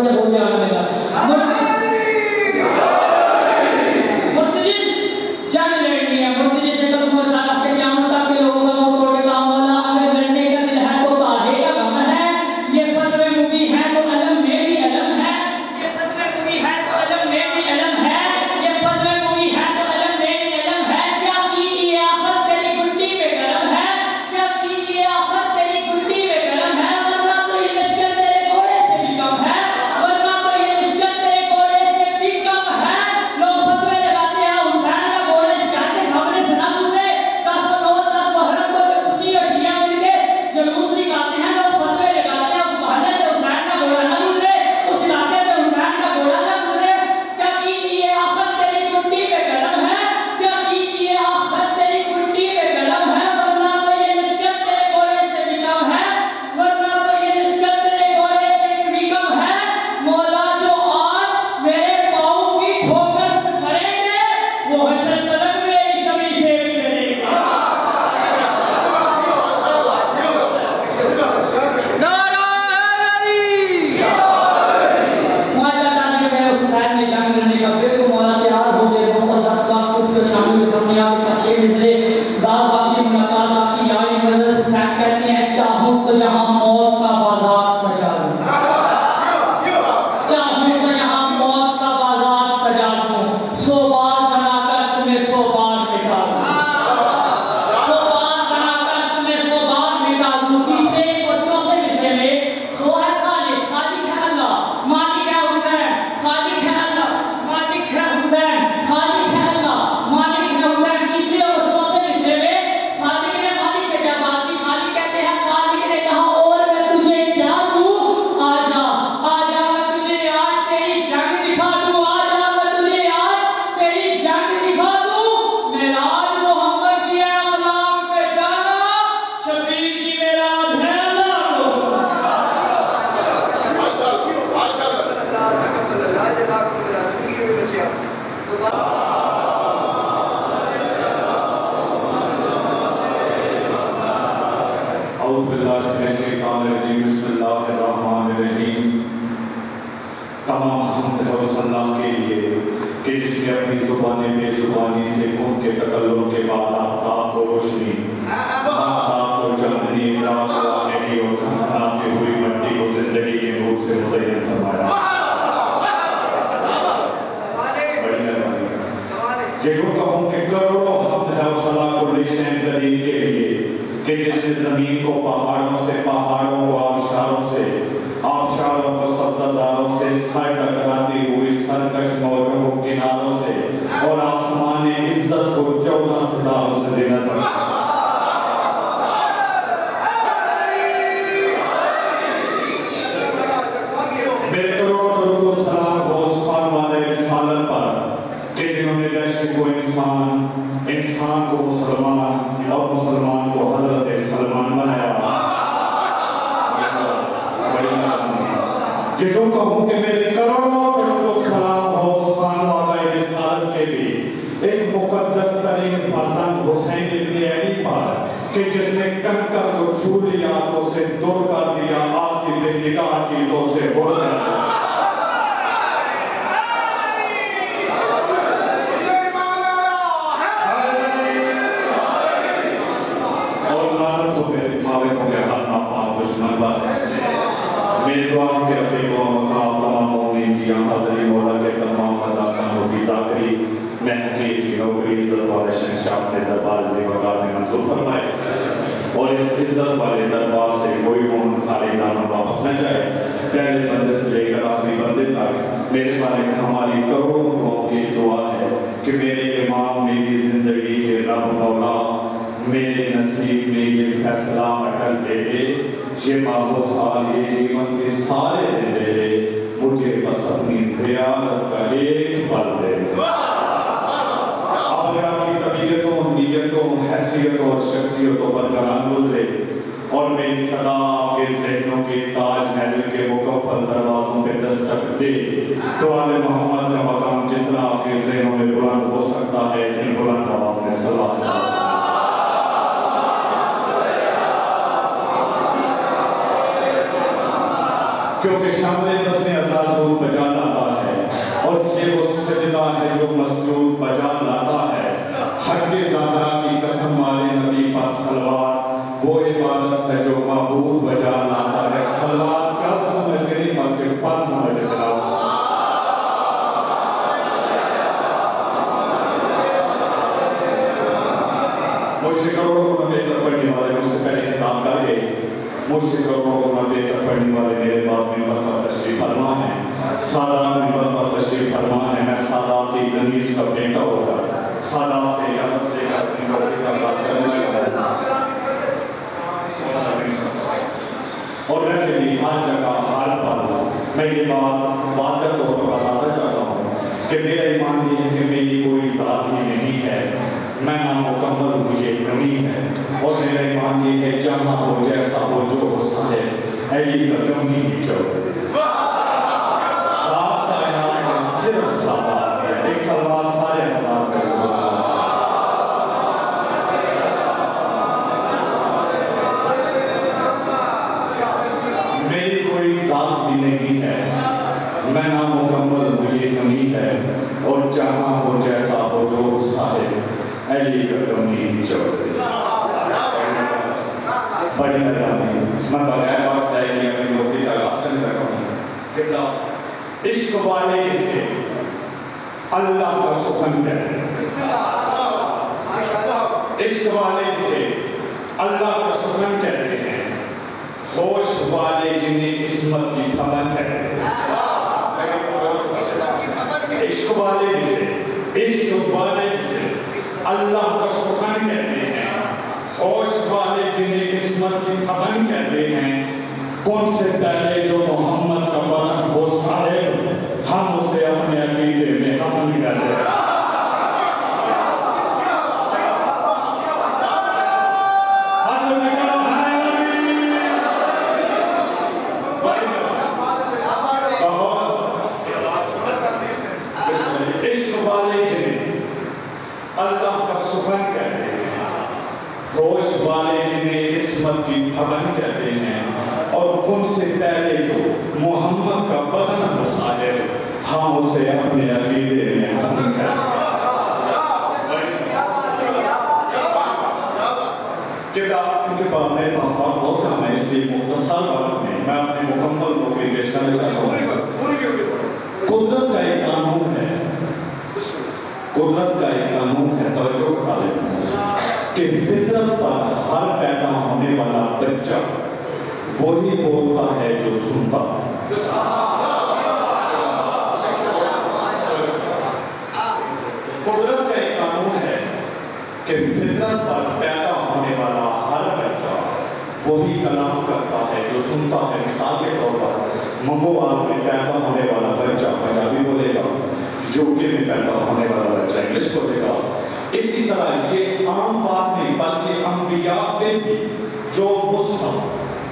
थोड़े बोल दिया मेरा क्योंकि शामिल बसने अज़ाज़ूद बजा लाता है और ये वो सजदा है जो मस्जूद बजा लाता है। हक़ ज़हरा की कसम वाले नबी पर सलवात, वो इबादत है जो महबूब बजा लाता है। सलवात कब समझ के नहीं बल्कि फर्ज समझ के लाओ। मुझसे करोड़ों गुना बेहतर पढ़ने वाले मुझसे पहले खिताब कर गए, मुझसे करोड़ों गुना बेहतर पढ़ने वाले मेरे बाद मिंबर पर तशरीफ फरमा है। सादात मिंबर पर तशरीफ फरमा है। मैं सादात की कनीज़ का बेटा होगा, सादात से इजाज़त लेकर अपनी नौकरी का आगाज़ करने लगा। और वैसे भी हर जगह हर पल मैं ये बात वाज़ेह तौर पर बताना चाहता हूँ कि मेरा ईमान ये है कि मेरी कोई ज़ात ही नहीं है, मैं नामुकम्मल हूँ, ये कमी है। और मेरा ईमान ये है जहाँ हो जैसा हो जो हो साहिब ऐली का कमी ही जो साथ कायनात में सिर्फ सलवार है, एक सलवार सारे हजार का मेरी कोई ज़ात भी नहीं है, मैं नामुकम्मल हूँ, ये कमी है। और जहाँ हो जैसा हो जो साहिब ऐली का कमी जो बड़ी मेहरबानी। मैं बगैर बात से कि अपनी नौकरी का आगाज़ करने लगा हूँ। कितना इश्क वाले जिसे अल्लाह का सुखन कहते हैं, इश्क वाले जिसे अल्लाह का सुखन कहते हैं, होश वाले जिन्हें इस्मत की खबर कहते हैं। इश्क वाले जिसे अल्लाह का सुखन कहते हैं, होश वाले जिन्हें इस्मत की खबर कहते हैं। कौन से पहले जो मोहम्मद का बदन हो साहिब, हम उसे अपने अकीदे में हसन कहते हैं। इश्क वाले जिन्हें अल्लाह का सुखन कहते हैं, होश वाले जिन्हें इस्मत की खबर कहते हैं। और उनसे पहले जो मोहम्मद का बदन हो साहिब, हम उसे अपने अकीदे में हसन कहते हैं। क्योंकि मेरे पास बहुत कम है, इसलिए मुख्तसर वक्त में मैं अपनी मुकम्मल नौकरी पेश करना चाहता हूँ। कुदरत का एक कानून है, कुदरत का एक कानून है, तवज्जो कर लें कि फितरत पर हर पैदा होने वाला बच्चा वही बोलता है जो सुनता है। कुदरत का एक कानून है कि फितरत पर पैदा होने वाला हर बच्चा वही कलाम करता है जो सुनता है। मिसाल के तौर पर मंगोवाल में पैदा होने वाला बच्चा पंजाबी बोलेगा, यूके में पैदा होने वाला बच्चा इंग्लिश बोलेगा। इसी तरह ये आम बात नहीं बल्कि अंबिया पे भी जो मुसहफ,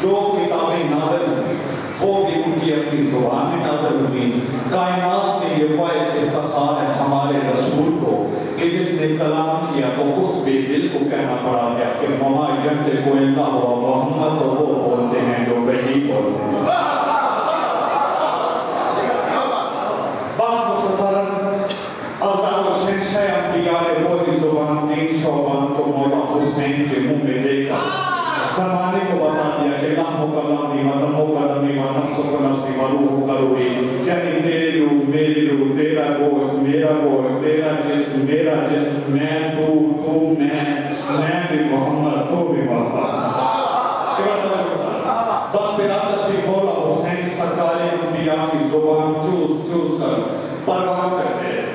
जो किताबें नाज़िल हुई वो भी उनकी अपनी ज़ुबान में नाज़िल हुई। कायनात में ये वाहिद इफ्तिखार है हमारे रसूल को कि जिसने कलाम किया तो उस बेदिल को कहना पड़ा गया कि ममा यंतिक़ु इल्ला हुवा मोहम्मद, तो वो बोलते हैं जो वही बोलते हैं। बस मुख्तसरन अज़दार शहंशाह अंबिया ने वो ज़ुबान 3 शौबान को मौला हुसैन के मुंह में देखा, ज़माने को बता दिया कि लम्हो कलमी व दमो कलमी व नफ्सो नफ्सी व रूह करूही, यानी तेरे रूह मेरी रूह, तेरा गोश्त मेरा गोश्त, तेरा जिस्म मेरा जिस्म, मैं तू तू मैं भी मोहम्मद तू भी मोहम्मद। बस फिर तस्वीर मौला हुसैन सरकार अंबिया की ज़ुबान चूस चूस कर परवान चढ़ते हैं।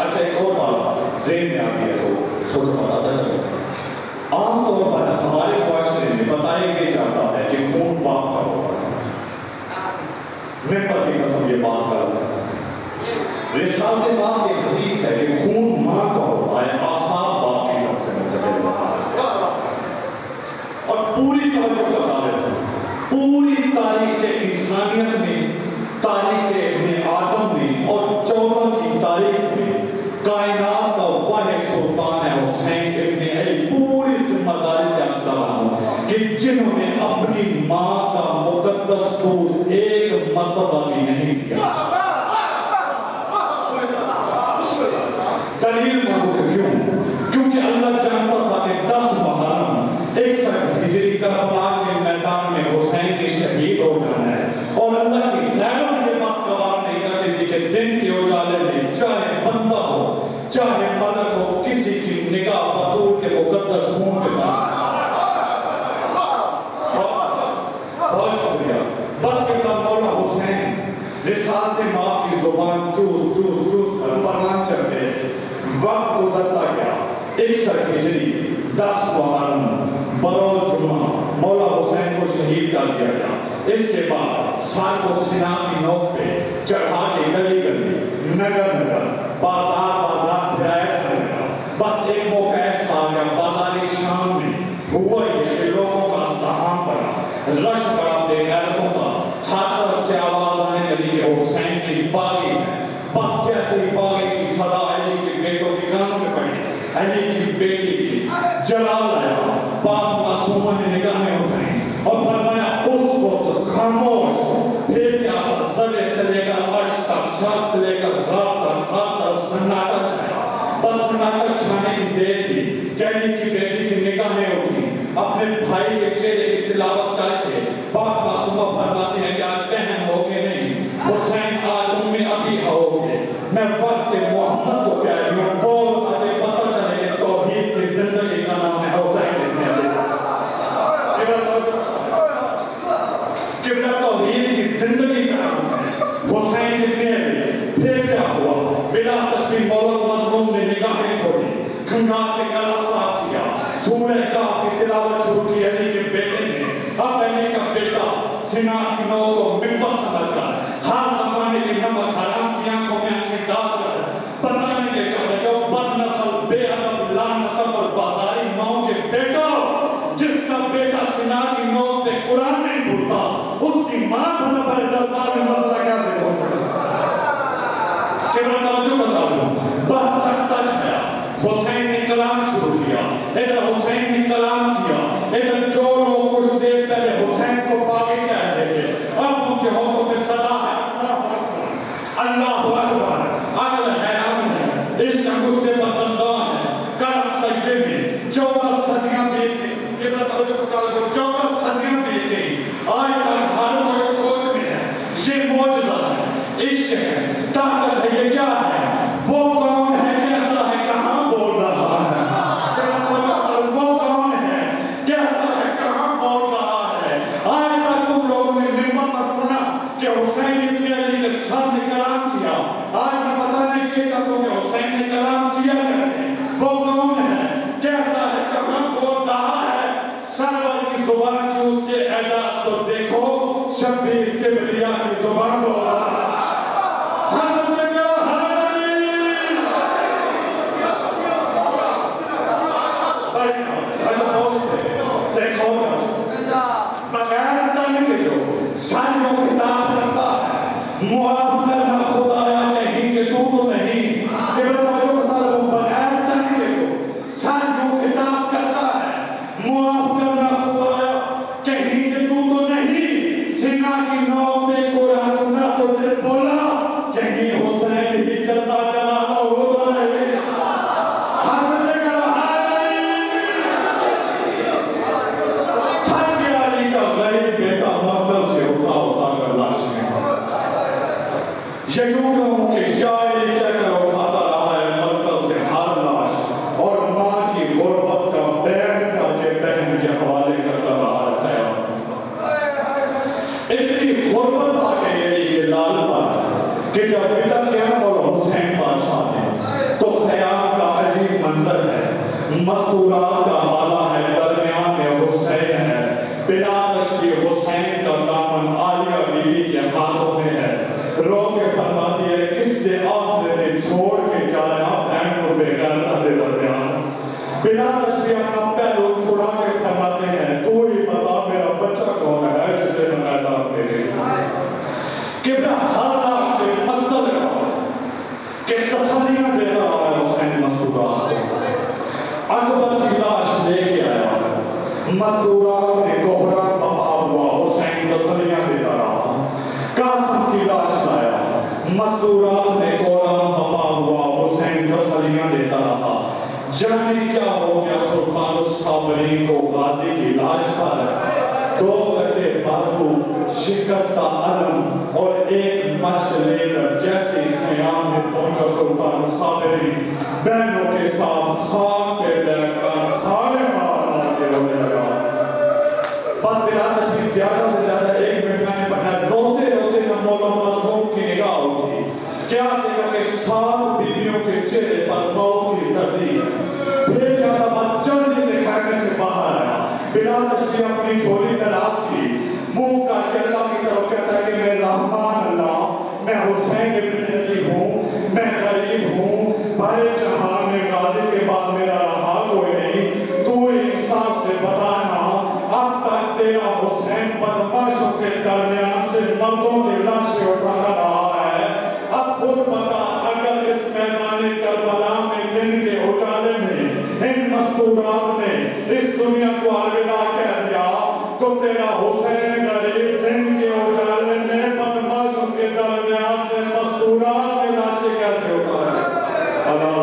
अच्छा एक और बात ज़हन में आ गई है तो सोच बताता चलो। आमतौर पर हमारे मुआशरे में बताया जाता है कि खून बाप का होता है। मैं पर की कसम ये बात करता हूँ, रिसाले बाप की हदीस है कि खून माँ का होता है, आसाब बाप की तरफ से मुंतकिल होता है। और पूरी तवज्जो का तालिब पूरी तारीख इंसानियत में, तारीख इब्ने आदम में और 14 की तारीख में कायनात का वाहिद सुल्तान है हुसैन इब्ने अली। पूरी जिम्मेदारी से कि जिन्होंने अपनी माँ का मुकद्दस दूध किया। दलील मांगो क्यों? क्योंकि अल्लाह जानता था कि 10 मुहर्रम 61 हिजरी करबला के मैदान में हुसैन ने शहीद हो जाना है और अल्लाह की रहमत के बात गवाह नहीं करती थी कि दिन के उजाले में चाहे बंदा हो चाहे मलक हो किसी की निगाह बतूल के मुकद्दस खून पे बहुत शुक्रिया। बस कितना मौला हुसैन रिसालत माँ की जुबान चूस चूस चूस कर परवान चढ़ गए। वक्त गुजरता गया। 61 हिजरी 10 मुहर्रम बरोज जुम्मा मौला हुसैन को शहीद कर दिया गया। इसके बाद साल को सीना की नोक पे चढ़ा के गली गली नगर नगर बाजार बाजार फिराया जाने लगा। बस एक मौका ऐसा आ गया बाजारी शाम में हुआ ये कि लोगों का इज़्तिहाम बढ़ा, रश बढ़ा बेगैरतों का, हर तरफ से आवाज आने लगी कि हुसैन की बागी है। बस जैसे ही बागी की सदा अली के बेटों के कानों में पड़ी, अली की बेटी की जलाल आया, पाक मासूमा ने निगाहें उठाई और फरमाया उस वक्त खामोश। फिर क्या सरे से लेकर अर्श तक, शर्क से लेकर रात तक हर तरफ सन्नाटा छाया। बस सन्नाटा छाने की देर थी कि अली की बेटी की निगाहें उठी। अपने भाई के चेहरे की तिलावत करके पाक मासूमा फरमाते हैं कि आज बहन होगे नहीं, हुसैन आज उम्मे अभी होगे। मैं वक्त मोहम्मद को कह रही हूँ, बोल ताकि पता चले कि तौहीद की जिंदगी का नाम है हुसैन इब्न अली। किबला तौहीद की जिंदगी का नाम है हुसैन इब्न अली। फिर क्या हुआ? बिला तस्बीह मौला मज़लूम ने निगाहें खोली, खंगाल के गला साफ किया, सूरह काफ की तिलावत शुरू की। अली के बेटे ने अब अली का बेटा सीना की नौ को मिंबर समझकर हर जमाने की नमक हराम की आंखों में आंखें डालकर बताने के चाहते कि बदनस्ल बेअदब लानसब और बाजारी माओ के बेटा, जिसका बेटा सीना की नौ पे कुरान नहीं भूलता, उसकी मां भला भरे दरबार में मसला कैसे हो सकता? केवल तवज्जो बता दो, बस सकता छाया। हुसैन ने कलाम शुरू किया, इधर हुसैन ने कलाम किया, इधर जो लोग कुछ देर पहले हुसैन को बागी कह रहे थे अब उनके होठों पे सदा है अल्लाहु अकबर। अकल हैरान है, इश्क गुस्से पर दंदान है। कलम सजदे में 14 सदियां बीत गई। केवल तवज्जो बता दो, 14 सदियां बीत गई। आज तक हर कोई सोच में है ये मौजज़ा है, इश्क है, ताकत है, ये क्या है, वो कौन है, कैसा है, कहां बोल रहा है? वो कौन है, कैसा है, कहां बोल रहा है? आज तक तुम लोगों ने मिंबर पर सुना कि हुसैन इब्न अली के साथ ने कलाम किया। आज मैं बताने ये चाहता हूं कि हुसैन ने कलाम किया कैसे, वो कौन है, कैसा है, कहां बोल रहा है? सरवर की जुबान चूस के एजाज तो देखो, शब्बीर किबरिया की जुबान बोल रहा है। सालों खिताब करता है, मुआफ करना खुदाया कहीं कि तू तो नहीं। केवल जो बता रहा हूँ, बगैर तन के जो सालों खिताब करता है, मुआफ करना खुदाया कहीं कि तू तो नहीं। सीना की नौ पे कोरा सुना तो दिल बोला कहीं हुसैन ही चलता चला हो तो नहीं। कि जब बेटा क़याम और हुसैन बादशाह है तो ख़याल का अजीब मंजर है। मस्तूरात का माला है, दरमियान में हुसैन है। बिला तशबीह हुसैन का दामन आलिया बीबी के हाथों में है। रो के फरमाती है किसके आसरे से छोड़ के जा रहा बहन को बेगैरता दे दरमियान। बिला तशबीह अपना पहलू छुड़ा के फरमाते हैं तू ही बता मेरा बच्चा कौन है जिसे मैं मैदान में ले जाऊं। कि हर लाश पे मतलब के तसल्लियां देता रहा है हुसैन मस्तूरा। अकबर की लाश लेके आया, मस्तूरा ने कोहरा बपा हुआ, हुसैन तसल्लियां देता रहा। कासिम की लाश लाया, मस्तूरात में कोराम बपा हुआ हुसैन तसल्लियां देता रहा। जाने क्या हो गया सुल्तान साबरी को गाजी की लाश पर, 2 गड्ढे बाजू, शिकस्ता अलम और एक मश्क लेकर जैसे ख़याम में पहुंचा सुल्तान साबरी, बहनों के साथ खाक पे बैठकर खाने मार के रोने लगा। बस बिला तशवीश ज्यादा से ज्यादा 1 मिनट मैंने पढ़ा। रोते रोते जब मौला मज़लूम की निगाह उठी, क्या देखा कि 7 बीवियों के चेहरे पर मौत की सर्दी है। फिर क्या था, जल्दी से खैमे से बाहर आया, बिला तशवीश अपनी झोली तलाश की, मुंह करके अल्लाह की तरफ कहता है कि मैं रहमान अल्लाह, मैं हुसैन इब्न अली हूँ, मैं गरीब हूँ, बड़े जहान में गाजी के बाद मेरा रहा कोई नहीं, तू इंसाफ से बताना अब तक तेरा हुसैन बदमाशों के दरमियान से मर्दों की लाशें उठाता रहा है। अब खुद बता, अगर इस मैदान करबला में दिन के उजाले में इन मस्तूरात ने इस दुनिया को अलविदा कह दिया, तो तेरा हुसैन गरीब दिन के उजाले में बदमाशों के दरमियान से मस्तूरात की लाशें कैसे उठाए? अल्लाह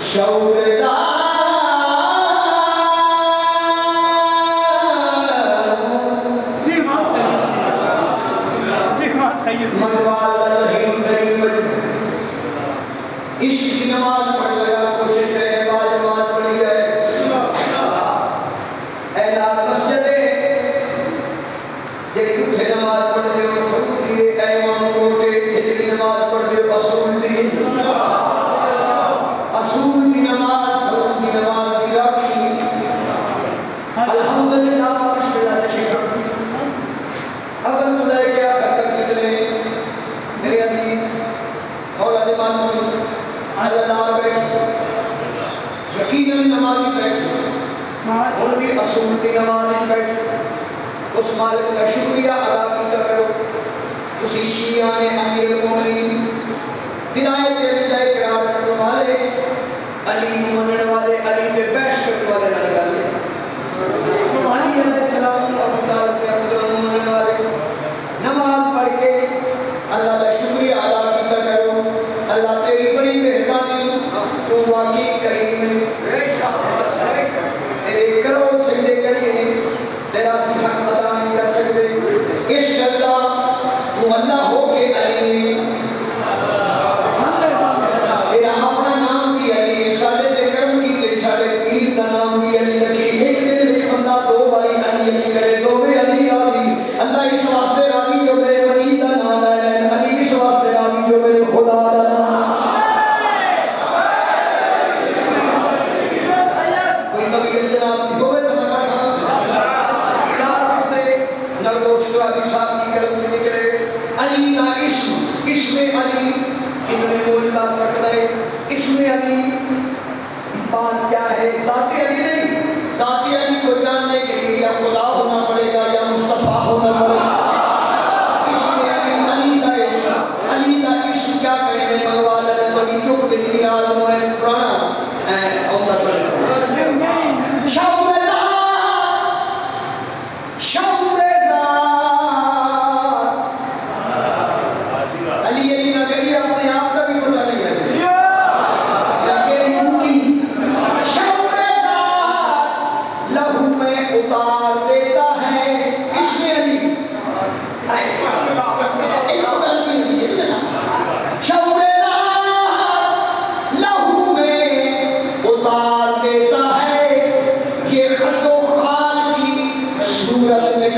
Show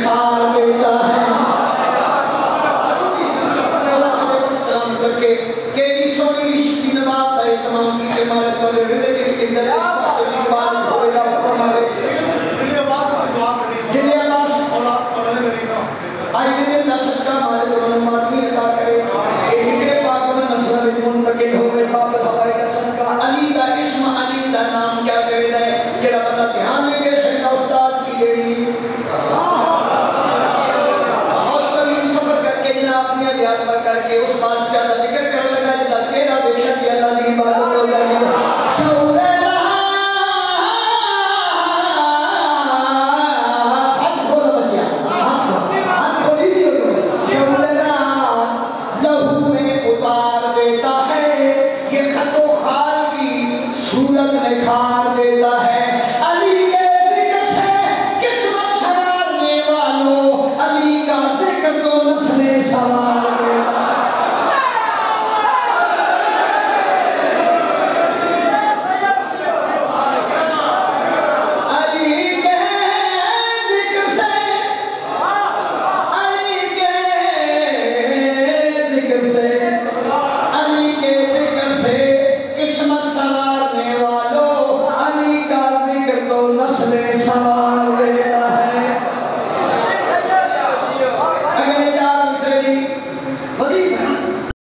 निखार देता है। सलाम करके केडी सोनी इश्क की नमाज का इत्माम की के मारे पर हृदय के अंदर की बात होएगा फरमावे जिन्हें अल्लाह और आज के